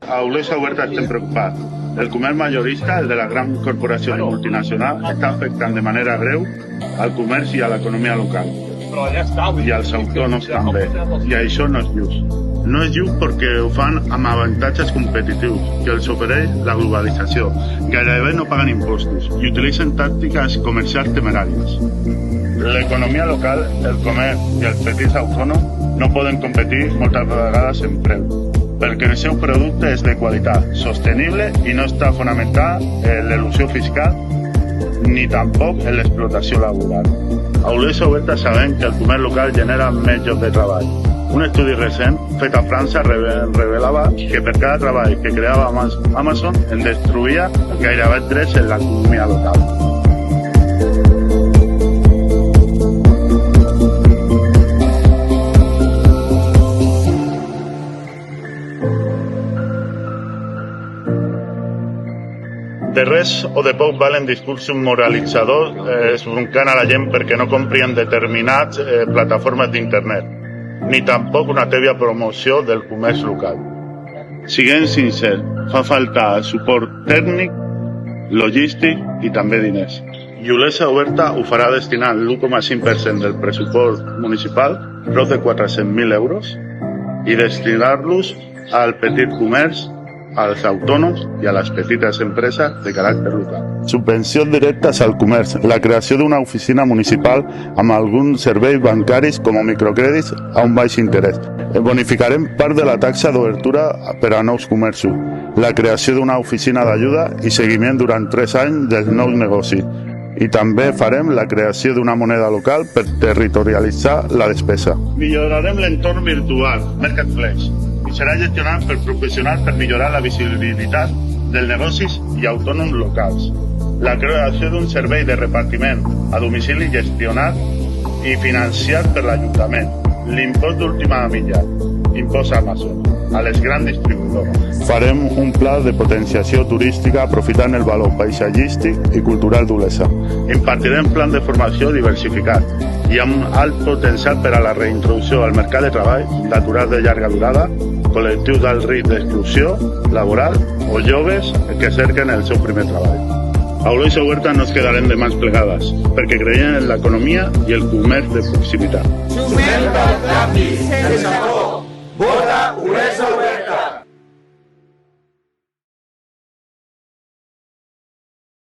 a Olesa Huerta estem preocupats. El comerç majorista, el de la gran corporació multinacional, està afectant de manera greu al comerç i a l'economia local. I als autònoms també. I això no és just. No és just perquè ho fan amb avantatges competitius que els ofereix la globalització. Gairebé no paguen impostos i utilitzen tàctiques comercials temeràries. L'economia local, el comerç i els petits autònoms no poden competir moltes vegades en preu, perquè el seu producte és de qualitat, sostenible i no està fonamentat en l'elusió fiscal ni tampoc en l'explotació laboral. A Olesa Huerta sabem que el comerç local genera més llocs de treball. Un estudi recent fet a França revelava que per cada treball que creava Amazon en destruïa gairebé 3 en l'economia local. De res o de poc valen discursos moralitzadors esbroncant a la gent perquè no comprien determinats plataformes d'internet, ni tampoc una tèbia promoció del comerç local. Siguem sincers, fa falta suport tècnic, logístic i també diners. I Olesa Huerta ho farà destinant l'1,5% del pressupost municipal, prop de 400.000 euros, i destinar-los al petit comerç, als autònoms i a les petites empreses de caràcter local. Subvencions directes al comerç, la creació d'una oficina municipal amb alguns serveis bancaris com a microcrèdits a un baix interès. Bonificarem part de la taxa d'obertura per a nous comerços, la creació d'una oficina d'ajuda i seguiment durant 3 anys dels nous negocis. I també farem la creació d'una moneda local per territorialitzar la despesa. Millorarem l'entorn virtual, Marketplace, i serà gestionat per professionals per millorar la visibilitat dels negocis i autònoms locals. La creació d'un servei de repartiment a domicili gestionat i financiat per l'Ajuntament. L'impost d'última milla, impost Amazon, a les grans distribuïdores. Farem un pla de potenciació turística aprofitant el valor paisatgístic i cultural d'Olesa. Impartirem plan de formació diversificat i amb alt potencial per a la reintroducció al mercat de treball d'aturats de llarga durada, col·lectius d'alt risc d'exclusió laboral o joves que cerquen el seu primer treball. A Olesa Huerta no ens quedarem de mans plegades, perquè creiem en l'economia i el comerç de proximitat. Sumem el canvi sense por. Vota Olesa Huerta.